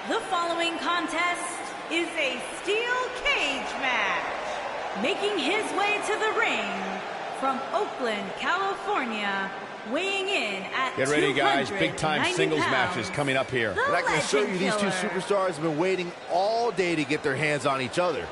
The following contest is a steel cage match. Making his way to the ring from Oakland, California, weighing in at Get ready, guys. Big-time singles matches coming up here. And I can assure you these two superstars have been waiting all day to get their hands on each other.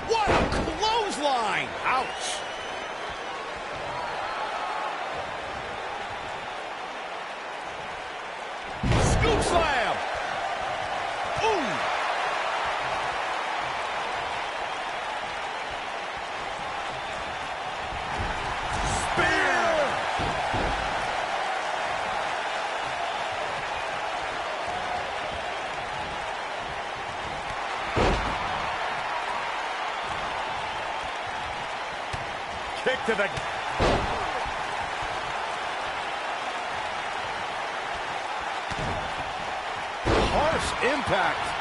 What a clothesline! Ouch! Scoop slam! Ooh! Spear! Kick to the... Harsh impact.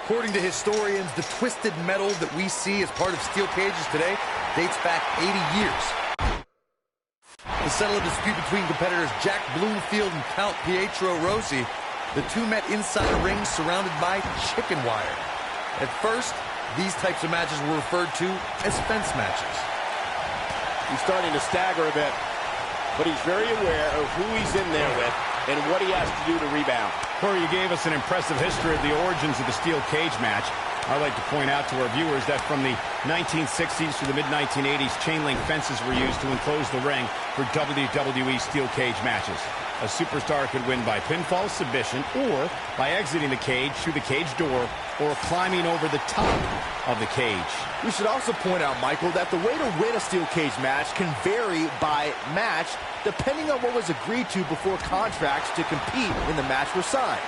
According to historians, the twisted metal that we see as part of steel cages today dates back 80 years. To settle a dispute between competitors Jack Bloomfield and Count Pietro Rossi, the two met inside a ring surrounded by chicken wire. At first, these types of matches were referred to as fence matches. He's starting to stagger a bit, but he's very aware of who he's in there with and what he has to do to rebound. Corey, you gave us an impressive history of the origins of the steel cage match. I'd like to point out to our viewers that from the 1960s to the mid-1980s, chain link fences were used to enclose the ring for WWE steel cage matches. A superstar could win by pinfall submission or by exiting the cage through the cage door or climbing over the top of the cage. We should also point out, Michael, that the way to win a steel cage match can vary by match depending on what was agreed to before contracts to compete in the match were signed.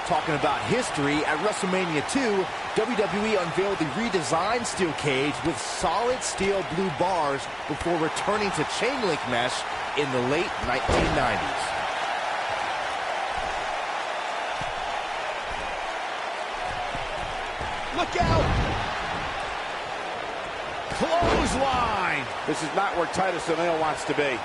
Talking about history, at WrestleMania 2, WWE unveiled the redesigned steel cage with solid steel blue bars before returning to chain link mesh in the late 1990s. Look out! Clothesline! This is not where Titus O'Neil wants to be.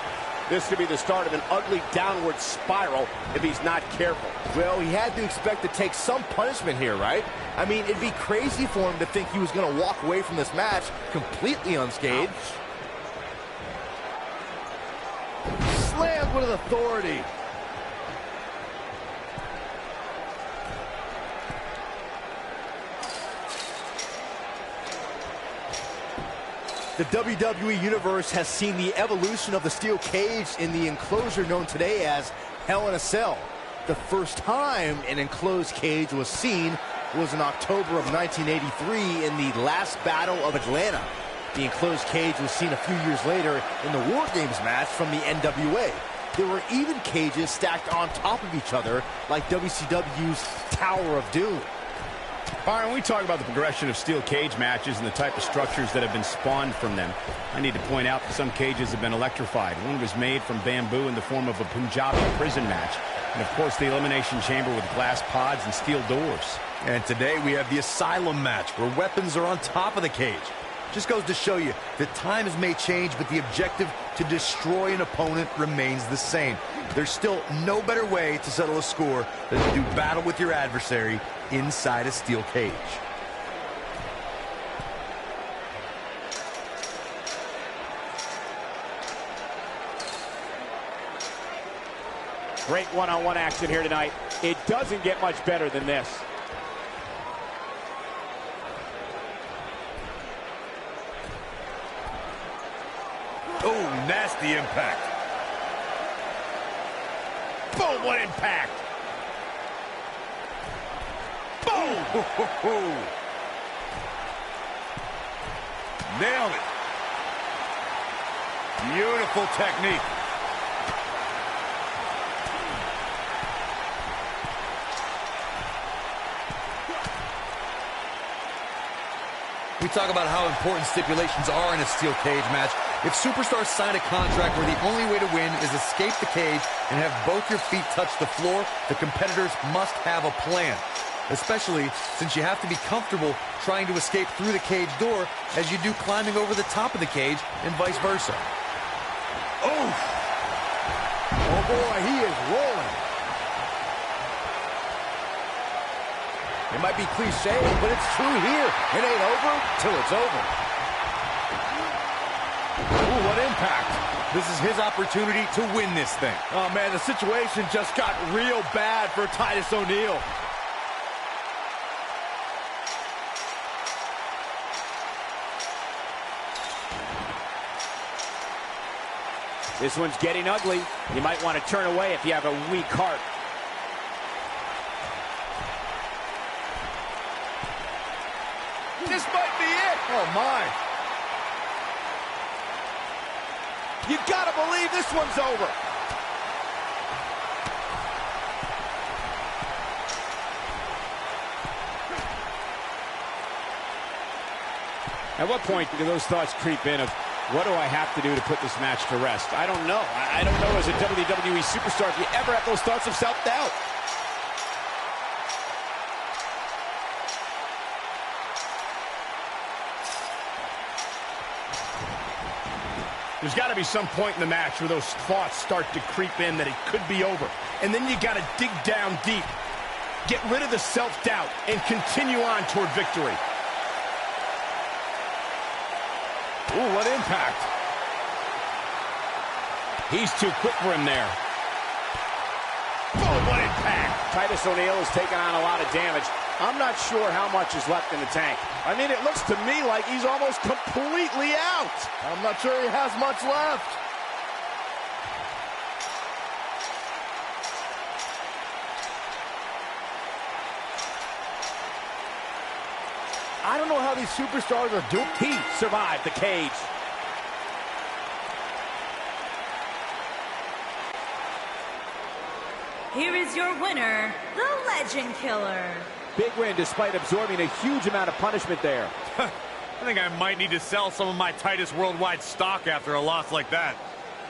This could be the start of an ugly downward spiral if he's not careful. Well, he had to expect to take some punishment here, right? I mean, it'd be crazy for him to think he was going to walk away from this match completely unscathed. Slammed with authority. The WWE Universe has seen the evolution of the steel cage in the enclosure known today as Hell in a Cell. The first time an enclosed cage was seen was in October of 1983 in the last Battle of Atlanta. The enclosed cage was seen a few years later in the War Games match from the NWA. There were even cages stacked on top of each other like WCW's Tower of Doom. All right, when we talk about the progression of steel cage matches and the type of structures that have been spawned from them, I need to point out that some cages have been electrified. One was made from bamboo in the form of a Punjabi prison match. And, of course, the Elimination Chamber with glass pods and steel doors. And today we have the Asylum match, where weapons are on top of the cage. Just goes to show you that times may change, but the objective to destroy an opponent remains the same. There's still no better way to settle a score than to do battle with your adversary inside a steel cage. Great one-on-one action here tonight. It doesn't get much better than this. Oh, nasty impact. Boom, what impact! Boom! Nailed it. Beautiful technique. We talk about how important stipulations are in a steel cage match. If superstars sign a contract where the only way to win is escape the cage and have both your feet touch the floor, the competitors must have a plan. Especially since you have to be comfortable trying to escape through the cage door as you do climbing over the top of the cage and vice versa. Oh boy, he is rolling. It might be cliche, but it's true here. It ain't over till it's over. Ooh, what impact! This is his opportunity to win this thing. Oh man, the situation just got real bad for Titus O'Neil. This one's getting ugly. You might want to turn away if you have a weak heart. This might be it. Oh my. You gotta believe this one's over. At what point do those thoughts creep in of, what do I have to do to put this match to rest? I don't know. I don't know as a WWE superstar if you ever have those thoughts of self-doubt. There's got to be some point in the match where those thoughts start to creep in that it could be over. And then you got to dig down deep, get rid of the self-doubt, and continue on toward victory. Ooh, what impact. He's too quick for him there. Oh, what impact. Titus O'Neil has taken on a lot of damage. I'm not sure how much is left in the tank. I mean, it looks to me like he's almost completely out. I'm not sure he has much left. I don't know how these superstars are doing. He survived the cage. Here is your winner, the Legend Killer. Big win despite absorbing a huge amount of punishment there. I think I might need to sell some of my Titus Worldwide stock after a loss like that.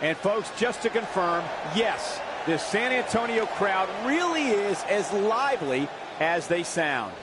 And folks, just to confirm, yes, this San Antonio crowd really is as lively as they sound.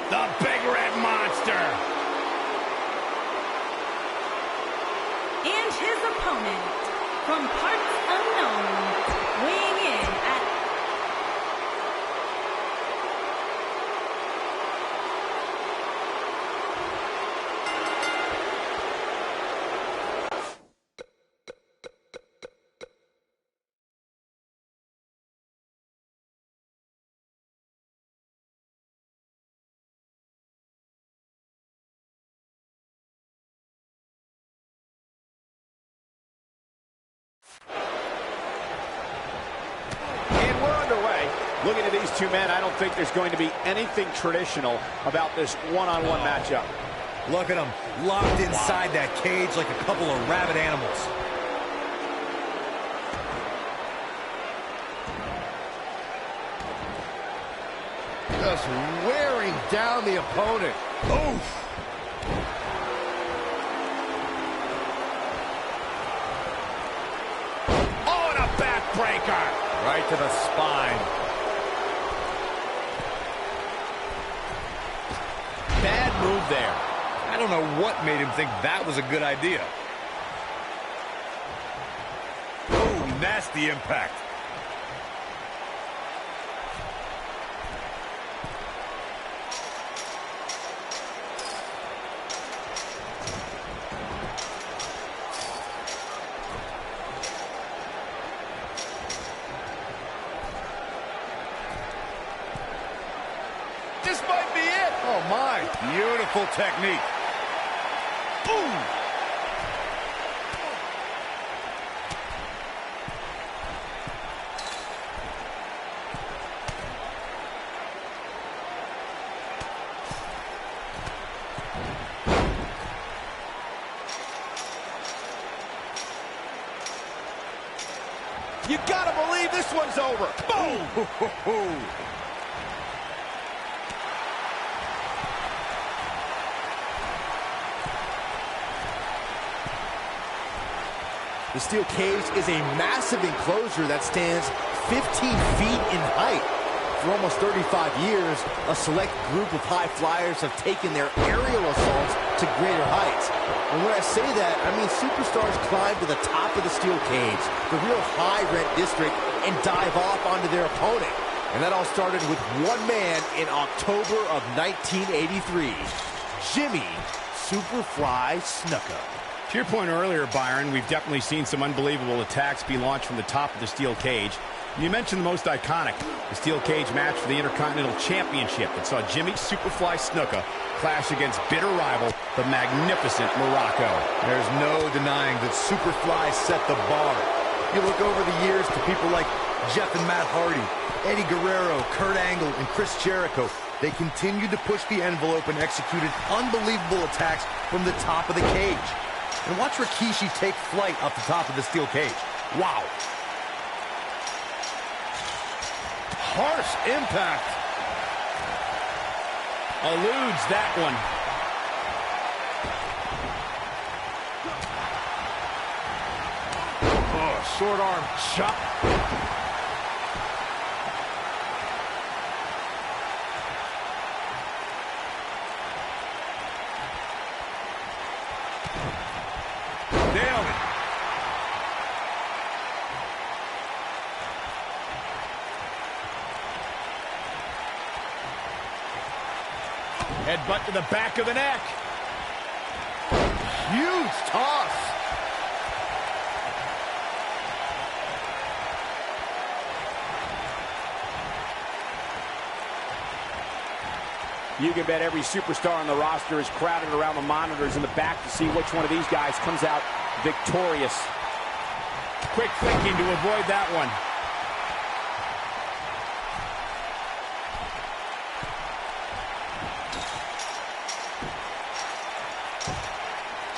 The Big Red Monster. And his opponent, from parts unknown, weighing in at Looking at these two men, I don't think there's going to be anything traditional about this one-on-one matchup. Look at them, locked inside that cage like a couple of rabid animals. Just wearing down the opponent. Oof. Oh, and a backbreaker. Right to the spine. Bad move there. I don't know what made him think that was a good idea. Oh, nasty impact. This might be it. Oh, my. Beautiful technique. Boom. You gotta believe this one's over. Boom. The steel cage is a massive enclosure that stands 15 feet in height. For almost 35 years, a select group of high flyers have taken their aerial assaults to greater heights. And when I say that, I mean superstars climb to the top of the steel cage, the real high-rent district, and dive off onto their opponent. And that all started with one man in October of 1983, Jimmy Superfly Snuka. To your point earlier, Byron, we've definitely seen some unbelievable attacks be launched from the top of the steel cage. You mentioned the most iconic, the steel cage match for the Intercontinental Championship that saw Jimmy Superfly Snuka clash against bitter rival, the magnificent Morocco. There's no denying that Superfly set the bar. You look over the years to people like Jeff and Matt Hardy, Eddie Guerrero, Kurt Angle, and Chris Jericho. They continued to push the envelope and executed unbelievable attacks from the top of the cage. And watch Rikishi take flight off the top of the steel cage. Wow. Harsh impact. Eludes that one. Oh, short arm chop. Nailed it. Headbutt to the back of the neck. Huge toss. You can bet every superstar on the roster is crowded around the monitors in the back to see which one of these guys comes out victorious. Quick thinking to avoid that one.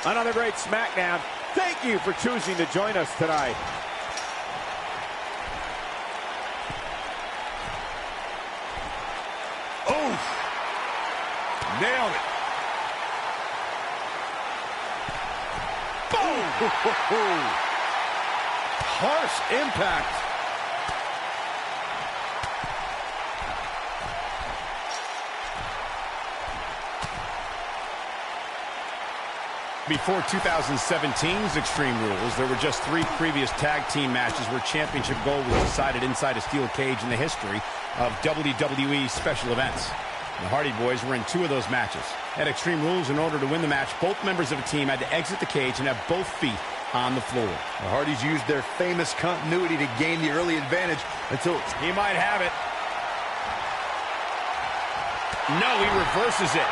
Another great SmackDown. Thank you for choosing to join us tonight. Oh! Nailed it. Boom! Harsh impact. Before 2017's Extreme Rules, there were just 3 previous tag team matches where championship gold was decided inside a steel cage in the history of WWE special events. The Hardy Boys were in 2 of those matches. At Extreme Rules, in order to win the match, both members of a team had to exit the cage and have both feet on the floor. The Hardys used their famous continuity to gain the early advantage until He might have it. No, he reverses it.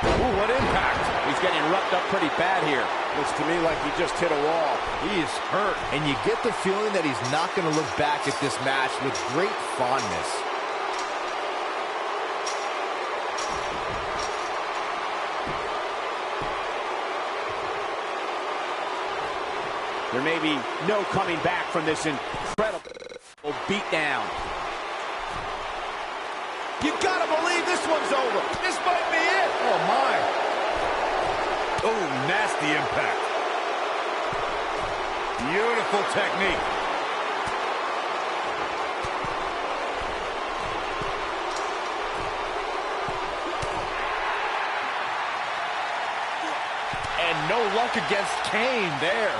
Ooh, what impact. He's getting roughed up pretty bad here. Looks to me like he just hit a wall. He is hurt, and you get the feeling that he's not going to look back at this match with great fondness. There may be no coming back from this incredible beatdown. You gotta believe this one's over. This might be it. Oh, my. Oh, nasty impact. Beautiful technique. And no luck against Kane there.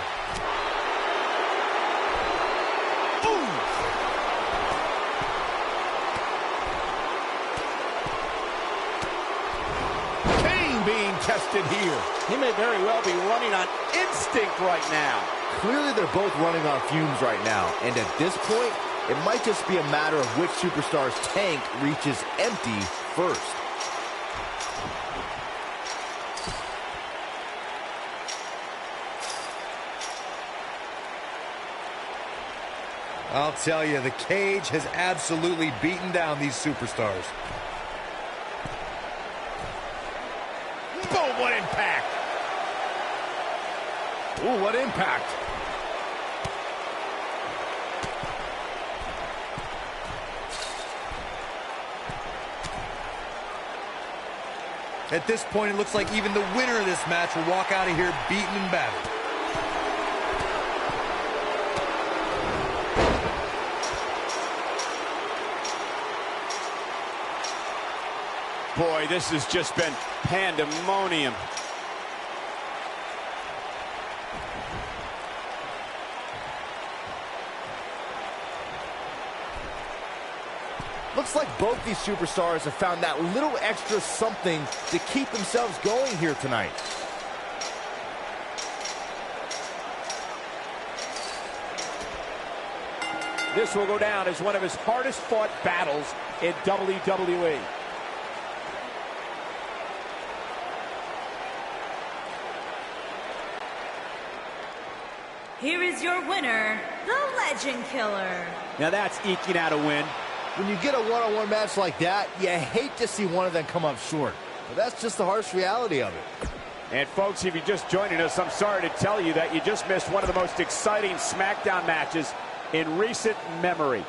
Being tested here. He may very well be running on instinct right now. Clearly, they're both running on fumes right now. And at this point, it might just be a matter of which superstar's tank reaches empty first. I'll tell you, the cage has absolutely beaten down these superstars. Boom, what impact! Ooh, what impact! At this point, it looks like even the winner of this match will walk out of here beaten and battered. Boy, this has just been pandemonium. Looks like both these superstars have found that little extra something to keep themselves going here tonight. This will go down as one of his hardest fought battles in WWE. Here is your winner, the Legend Killer. Now that's eking out a win. When you get a one-on-one match like that, you hate to see one of them come up short. But that's just the harsh reality of it. And folks, if you're just joining us, I'm sorry to tell you that you just missed one of the most exciting SmackDown matches in recent memory.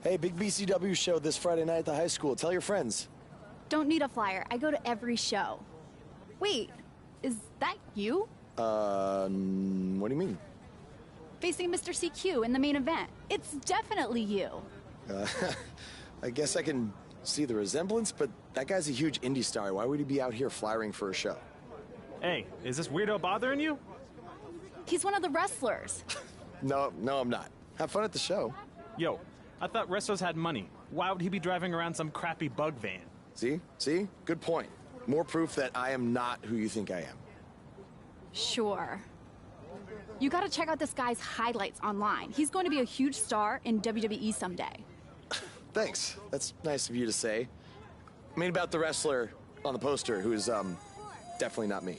Hey, big BCW show this Friday night at the high school. Tell your friends. Don't need a flyer. I go to every show. Wait, is that you? What do you mean? Facing Mr. CQ in the main event. It's definitely you. I guess I can see the resemblance, but that guy's a huge indie star. Why would he be out here flyering for a show? Hey, is this weirdo bothering you? He's one of the wrestlers. No, I'm not. Have fun at the show. Yo, I thought wrestlers had money. Why would he be driving around some crappy bug van? See? Good point. More proof that I am not who you think I am. Sure. You gotta check out this guy's highlights online. He's going to be a huge star in WWE someday. Thanks. That's nice of you to say. I mean about the wrestler on the poster who's, definitely not me.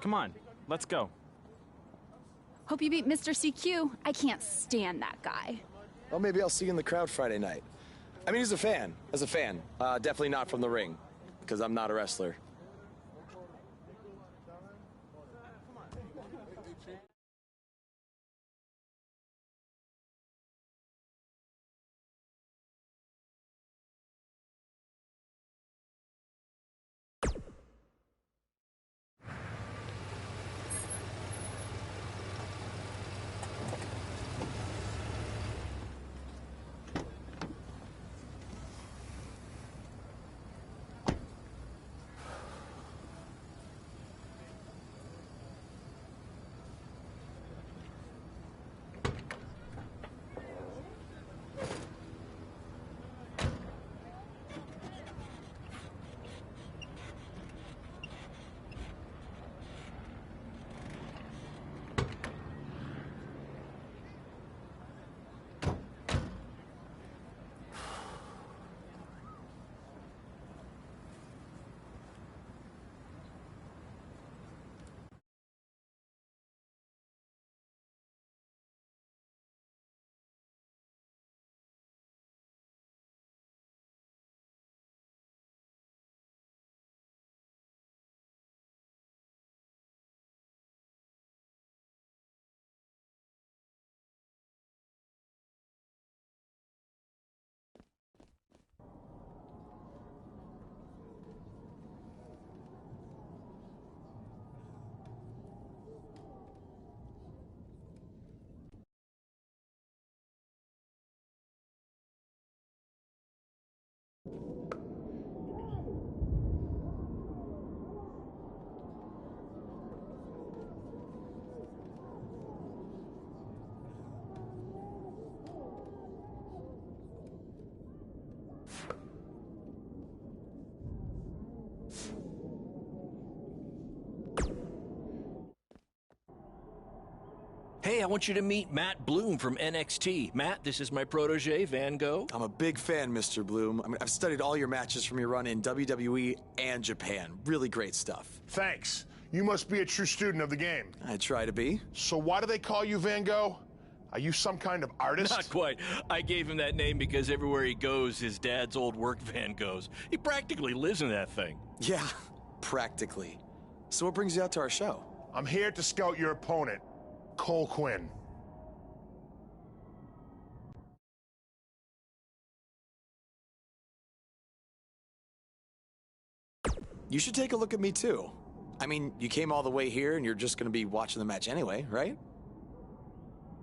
Come on, let's go. Hope you beat Mr. CQ. I can't stand that guy. Well, maybe I'll see you in the crowd Friday night. I mean, as a fan. Definitely not from the ring, because I'm not a wrestler. Hey, I want you to meet Matt Bloom from NXT. Matt, this is my protege, Van Gogh. I'm a big fan, Mr. Bloom. I mean, I've studied all your matches from your run in WWE and Japan. Really great stuff. Thanks. You must be a true student of the game. I try to be. So why do they call you Van Gogh? Are you some kind of artist? Not quite. I gave him that name because everywhere he goes, his dad's old work van goes. He practically lives in that thing. Yeah, practically. So what brings you out to our show? I'm here to scout your opponent, Cole Quinn. You should take a look at me, too. I mean, you came all the way here and you're just going to be watching the match anyway, right?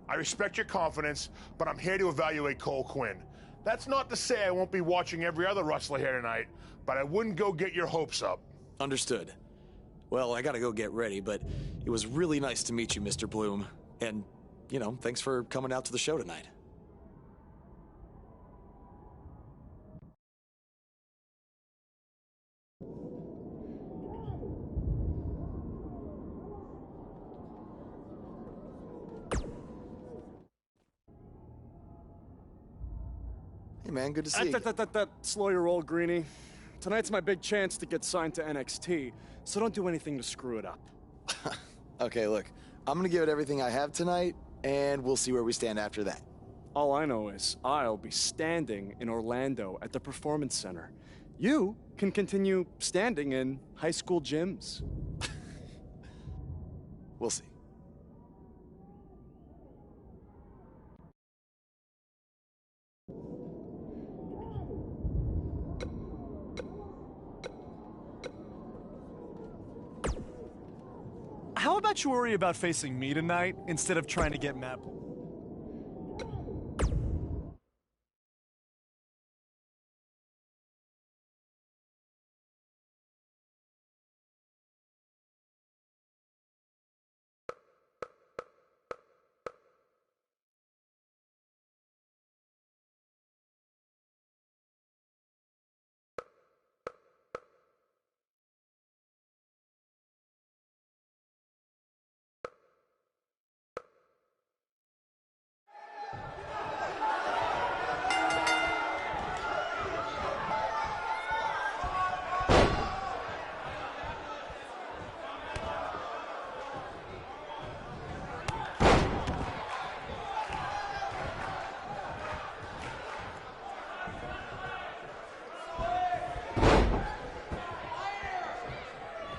I respect your confidence, but I'm here to evaluate Cole Quinn. That's not to say I won't be watching every other wrestler here tonight, but I wouldn't go get your hopes up. Understood. Well, I gotta go get ready, but it was really nice to meet you, Mr. Bloom. And, you know, thanks for coming out to the show tonight. Hey, man, good to see you. Slow your roll, Greenie. Tonight's my big chance to get signed to NXT, so don't do anything to screw it up. Okay, look, I'm gonna give it everything I have tonight, and we'll see where we stand after that. All I know is I'll be standing in Orlando at the Performance Center. You can continue standing in high school gyms. We'll see. How about you worry about facing me tonight instead of trying to get Matt?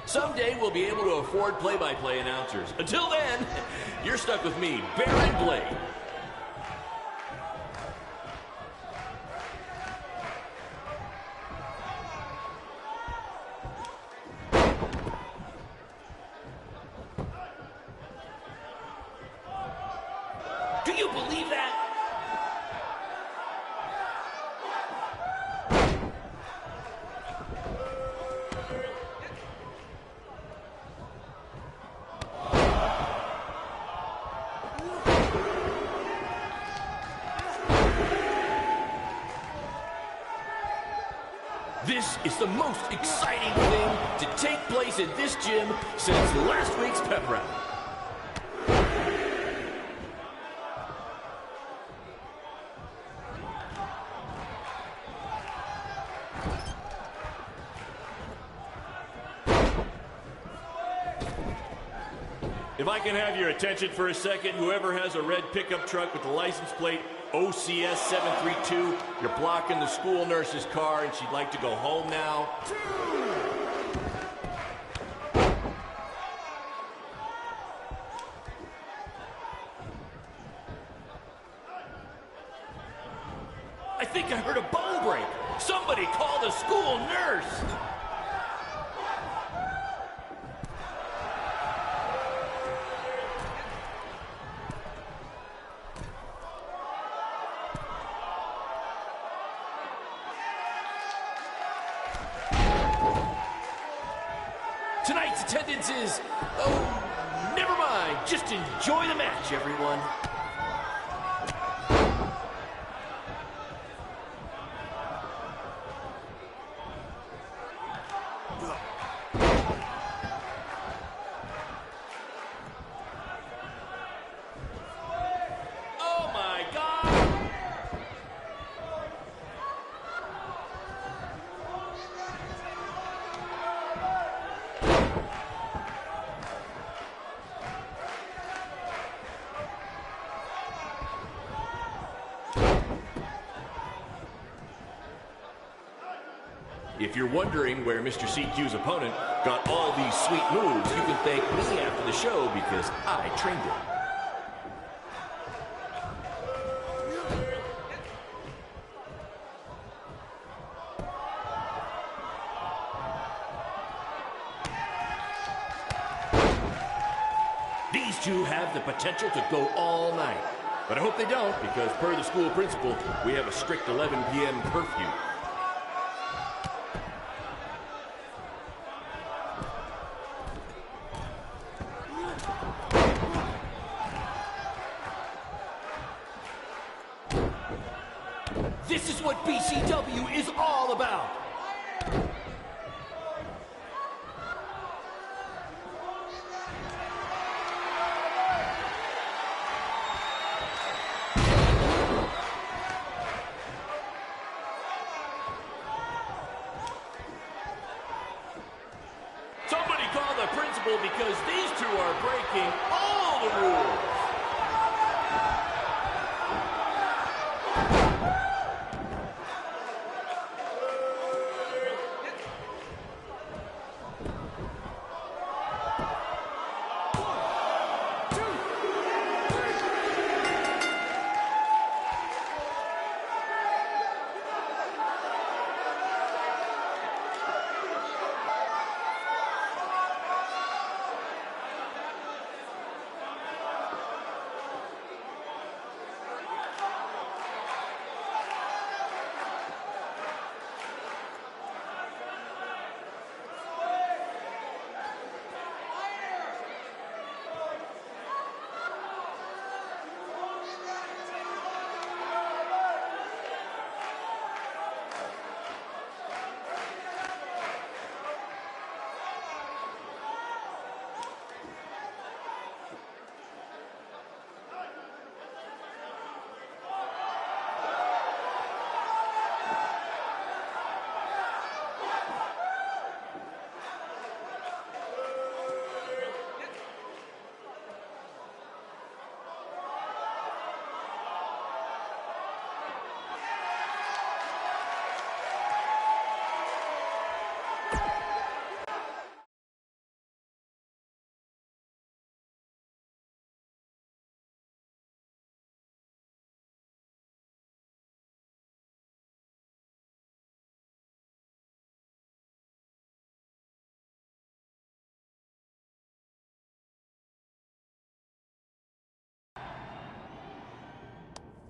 Someday we'll be able to afford play-by-play announcers. Until then, you're stuck with me, Baron Blade. Do you believe that? This is the most exciting thing to take place in this gym since last week's pep rally. If I can have your attention for a second, whoever has a red pickup truck with the license plate OCS 732, you're blocking the school nurse's car and she'd like to go home now. I think I heard a bone break. Somebody call the school nurse. Tonight's attendance is, oh, never mind. Just enjoy the match, everyone. Oh, my God. If you're wondering where Mr. CQ's opponent got all these sweet moves, you can thank me after the show because I trained him. These two have the potential to go all night. But I hope they don't, because per the school principal, we have a strict 11 p.m. curfew. This is what BCW is all about. Somebody call the principal because these two are breaking all the rules.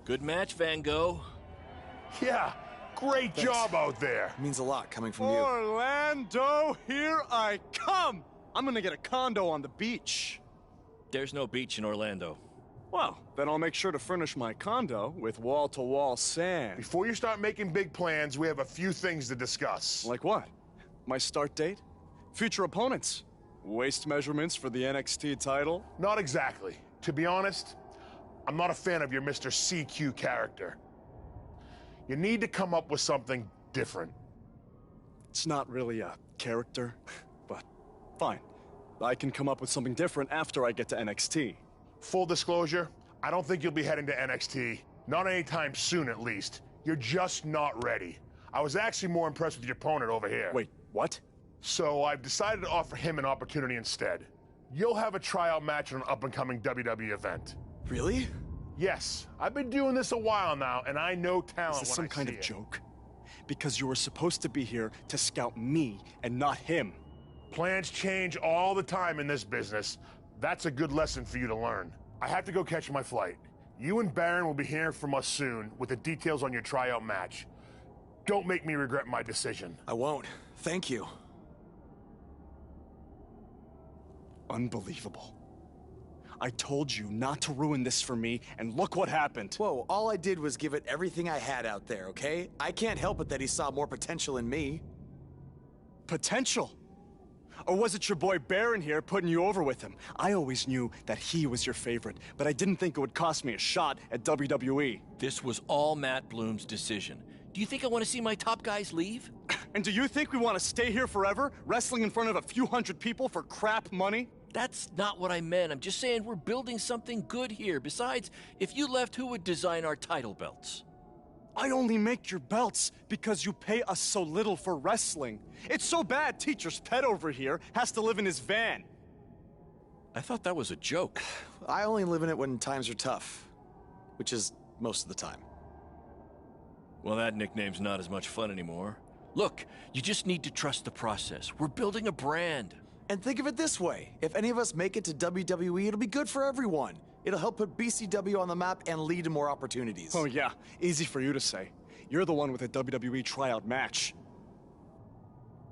Good match, Van Gogh. Yeah, great Thanks. job out there. It means a lot coming from you. Orlando, here I come! I'm gonna get a condo on the beach. There's no beach in Orlando. Well, then I'll make sure to furnish my condo with wall-to-wall sand. Before you start making big plans, we have a few things to discuss. Like what? My start date? Future opponents? Waist measurements for the NXT title? Not exactly. To be honest, I'm not a fan of your Mr. CQ character. You need to come up with something different. It's not really a character, but fine. I can come up with something different after I get to NXT. Full disclosure, I don't think you'll be heading to NXT. Not anytime soon, at least. You're just not ready. I was actually more impressed with your opponent over here. Wait, what? So I've decided to offer him an opportunity instead. You'll have a tryout match on an up-and-coming WWE event. Really? Yes. I've been doing this a while now, and I know talent Is this when some kind I of see it. joke? Because you were supposed to be here to scout me and not him. Plans change all the time in this business. That's a good lesson for you to learn. I have to go catch my flight. You and Baron will be hearing from us soon with the details on your tryout match. Don't make me regret my decision. I won't. Thank you. Unbelievable. I told you not to ruin this for me, and look what happened. Whoa, all I did was give it everything I had out there, okay? I can't help it that he saw more potential in me. Potential? Or was it your boy Baron here putting you over with him? I always knew that he was your favorite, but I didn't think it would cost me a shot at WWE. This was all Matt Bloom's decision. Do you think I want to see my top guys leave? And do you think we want to stay here forever, wrestling in front of a few hundred people for crap money? That's not what I meant. I'm just saying we're building something good here. Besides, if you left, who would design our title belts? I only make your belts because you pay us so little for wrestling. It's so bad Teacher's pet over here has to live in his van. I thought that was a joke. I only live in it when times are tough, which is most of the time. Well, that nickname's not as much fun anymore. Look, you just need to trust the process. We're building a brand. And think of it this way. If any of us make it to WWE, it'll be good for everyone. It'll help put BCW on the map and lead to more opportunities. Oh yeah, easy for you to say. You're the one with a WWE tryout match.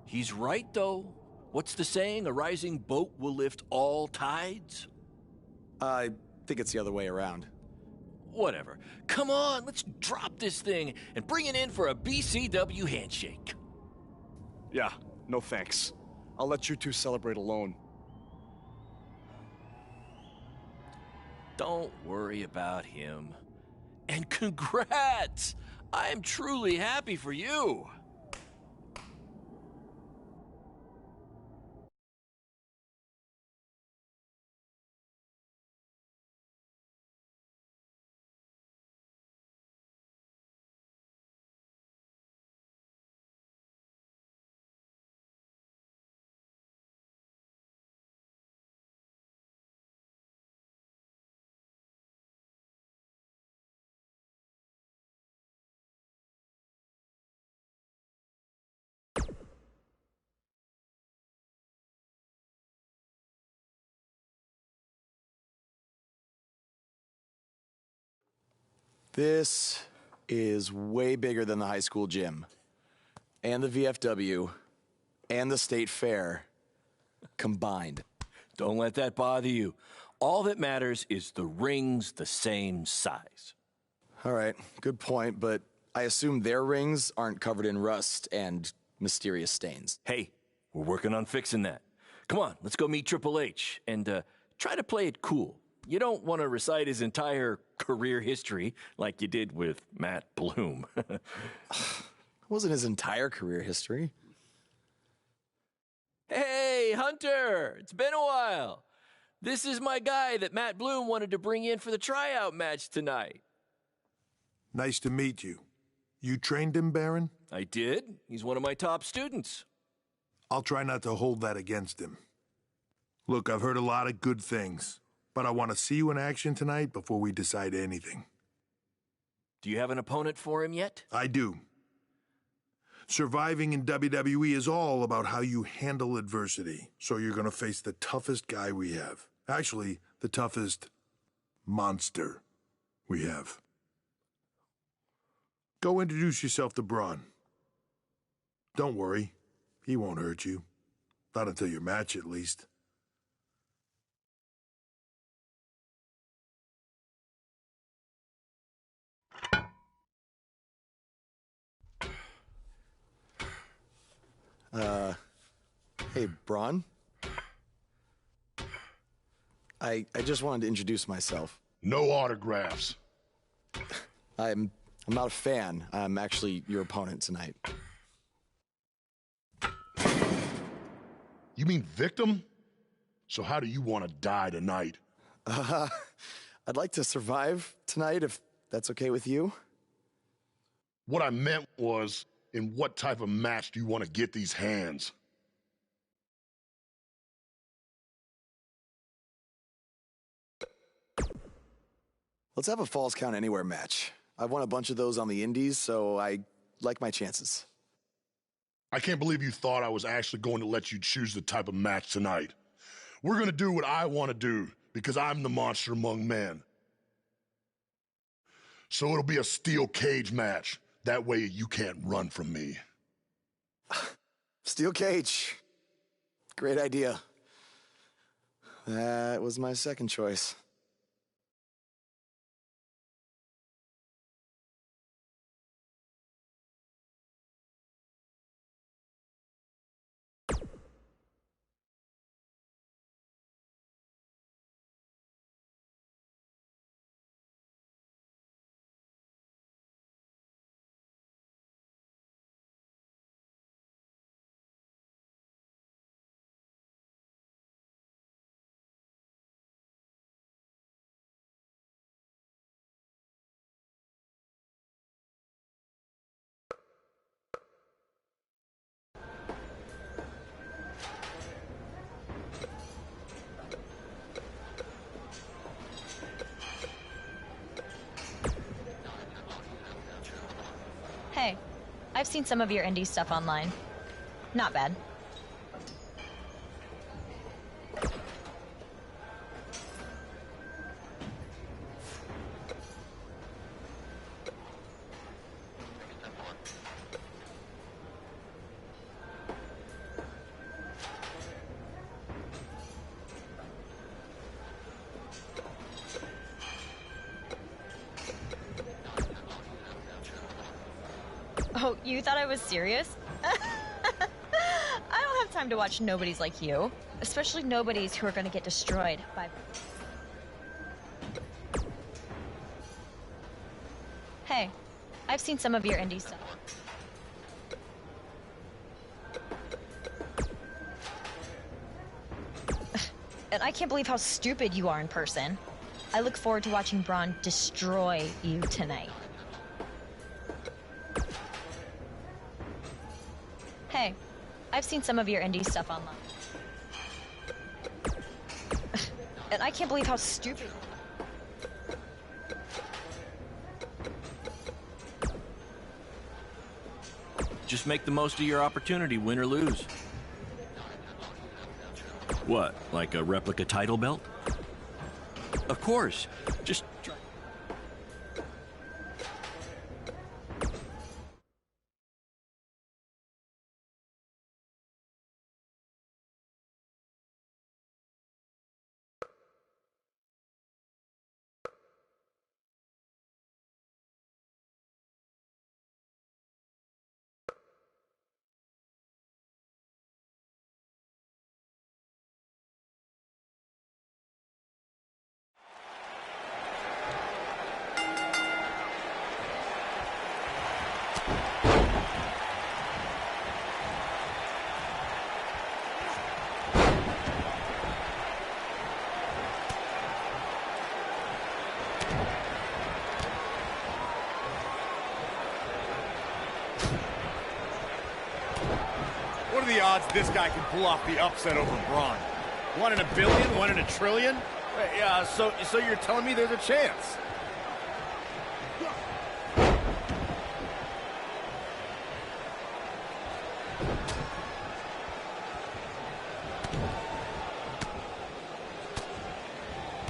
He's right, though. What's the saying? A rising boat will lift all tides? I think it's the other way around. Whatever. Come on, let's drop this thing and bring it in for a BCW handshake. Yeah, no thanks. I'll let you two celebrate alone. Don't worry about him. And congrats! I am truly happy for you. This is way bigger than the high school gym, and the VFW, and the state fair combined. Don't let that bother you. All that matters is the ring's the same size. All right, good point, but I assume their rings aren't covered in rust and mysterious stains. Hey, we're working on fixing that. Come on, let's go meet Triple H and try to play it cool. You don't want to recite his entire career history like you did with Matt Bloom. It wasn't his entire career history. Hey, Hunter! It's been a while. This is my guy that Matt Bloom wanted to bring in for the tryout match tonight. Nice to meet you. You trained him, Baron? I did. He's one of my top students. I'll try not to hold that against him. Look, I've heard a lot of good things, but I want to see you in action tonight before we decide anything. Do you have an opponent for him yet? I do. Surviving in WWE is all about how you handle adversity. So you're going to face the toughest guy we have. Actually, the toughest monster we have. Go introduce yourself to Braun. Don't worry, he won't hurt you. Not until your match, at least. Hey, Braun? I just wanted to introduce myself. No autographs. I'm not a fan. I'm actually your opponent tonight. You mean victim? So how do you want to die tonight? I'd like to survive tonight, if that's okay with you. What I meant was, in what type of match do you want to get these hands? Let's have a Falls Count Anywhere match. I've won a bunch of those on the indies, so I like my chances. I can't believe you thought I was actually going to let you choose the type of match tonight. We're going to do what I want to do, because I'm the monster among men. So it'll be a steel cage match. That way you can't run from me. Steel cage. Great idea. That was my second choice. Hey, I've seen some of your indie stuff online. Not bad. Oh, you thought I was serious? I don't have time to watch nobodies like you. Especially nobodies who are gonna get destroyed by... Hey, I've seen some of your indie stuff. And I can't believe how stupid you are in person. I look forward to watching Braun destroy you tonight. Hey, I've seen some of your indie stuff online. And I can't believe how stupid... Just make the most of your opportunity, win or lose. What, like a replica title belt? Of course. Just try. What are the odds this guy can pull off the upset over Braun? 1 in a billion? 1 in a trillion? Yeah, so you're telling me there's a chance?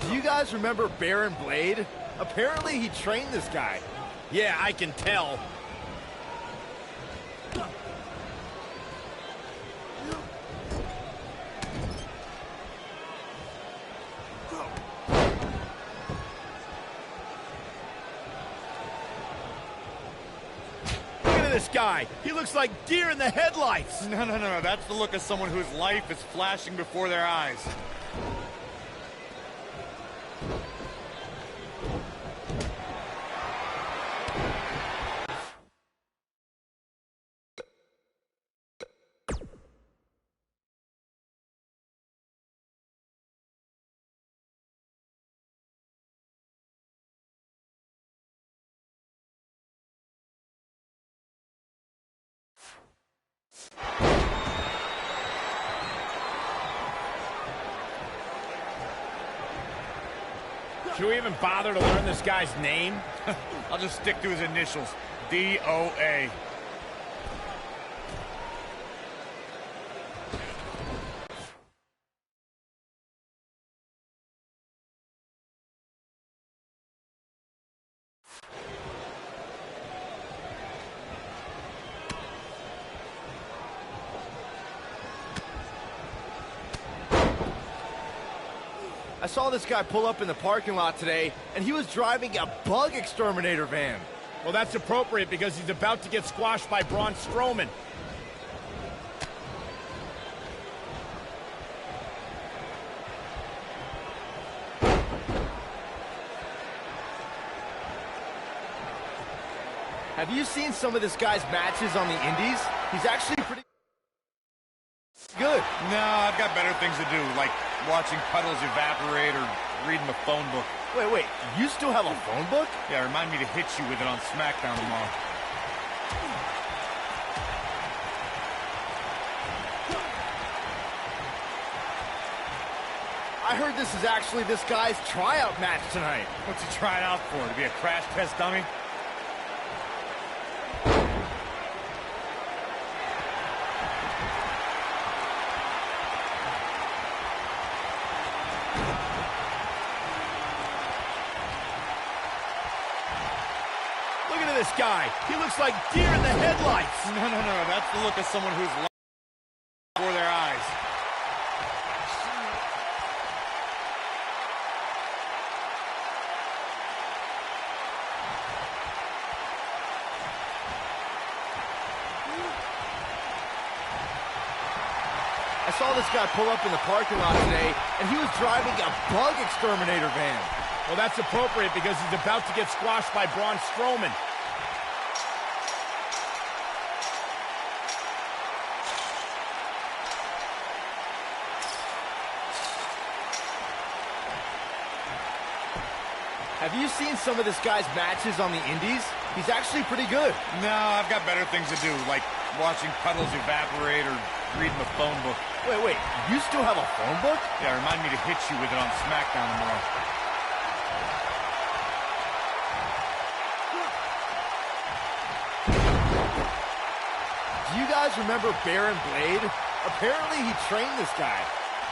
Do you guys remember Baron Blade? Apparently he trained this guy. Yeah, I can tell. guy. He looks like deer in the headlights. No. That's the look of someone whose life is flashing before their eyes. Should we even bother to learn this guy's name? I'll just stick to his initials. DOA. I saw this guy pull up in the parking lot today, and he was driving a bug exterminator van. Well, that's appropriate because he's about to get squashed by Braun Strowman. Have you seen some of this guy's matches on the indies? He's actually pretty good. No, I've got better things to do, like watching puddles evaporate or reading the phone book. Wait, you still have a phone book? Yeah, remind me to hit you with it on SmackDown tomorrow. I heard this is actually this guy's tryout match tonight. What's he trying out for? To be a crash test dummy? This guy, he looks like deer in the headlights. No. That's the look of someone who's life before their eyes. I saw this guy pull up in the parking lot today, and he was driving a bug exterminator van. Well, that's appropriate because he's about to get squashed by Braun Strowman. Have you seen some of this guy's matches on the indies? He's actually pretty good. No, I've got better things to do, like watching puddles evaporate or reading the phone book. Wait, you still have a phone book? Yeah, remind me to hit you with it on SmackDown tomorrow. Do you guys remember Baron Blade? Apparently he trained this guy.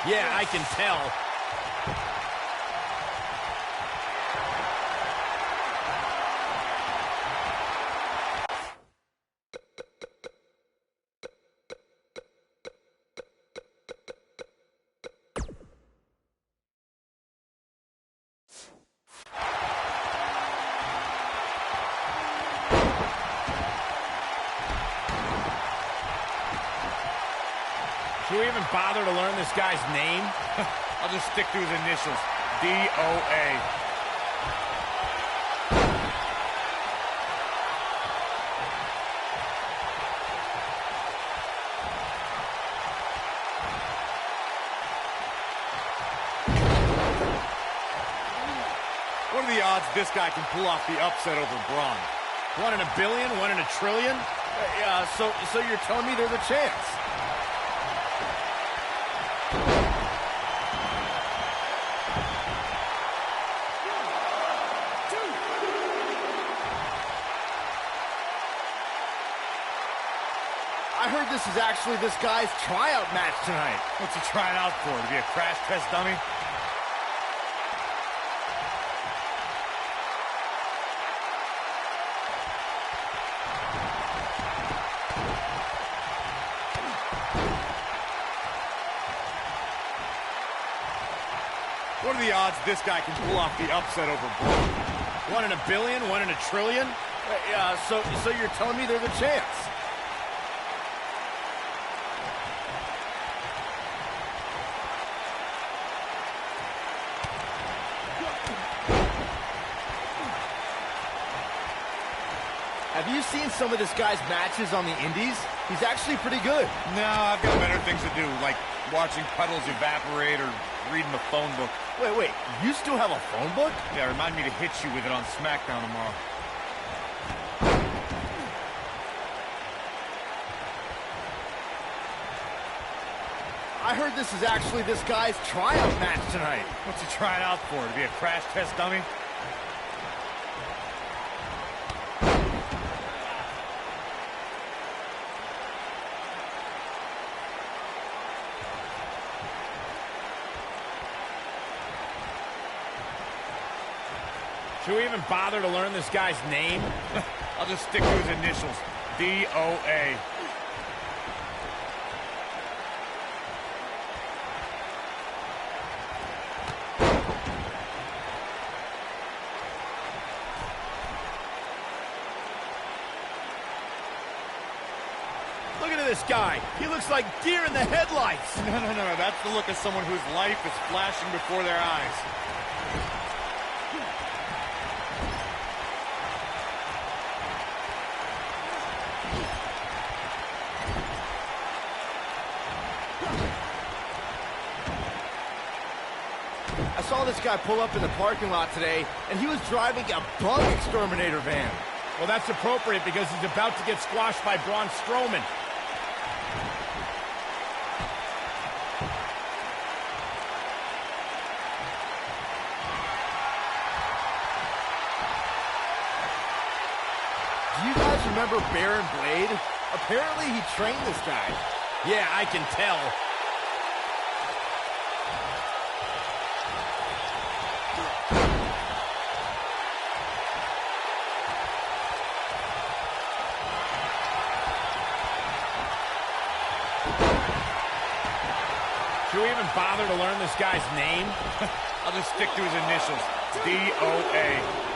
Yeah, I can tell. Should we even bother to learn this guy's name? I'll just stick to his initials. DOA. What are the odds this guy can pull off the upset over Braun? 1 in a billion, 1 in a trillion? So you're telling me there's a chance? I heard this is actually this guy's tryout match tonight. What's he trying out for? To be a crash test dummy? What are the odds this guy can pull off the upset over Braun? 1 in a billion, 1 in a trillion? So you're telling me there's a chance? Have you seen some of this guy's matches on the indies? He's actually pretty good. No, I've got better things to do, like watching puddles evaporate or reading the phone book. Wait, you still have a phone book? Yeah, remind me to hit you with it on SmackDown tomorrow. I heard this is actually this guy's tryout match tonight. What's he trying out for? To be a crash test dummy? Should we even bother to learn this guy's name? I'll just stick to his initials. D-O-A. Look at this guy. He looks like deer in the headlights. No. That's the look of someone whose life is flashing before their eyes. I saw this guy pull up in the parking lot today, and he was driving a bug exterminator van. Well, that's appropriate because he's about to get squashed by Braun Strowman. Do you guys remember Baron Blade? Apparently he trained this guy. Yeah, I can tell. Should we even bother to learn this guy's name? I'll just stick to his initials. D-O-A.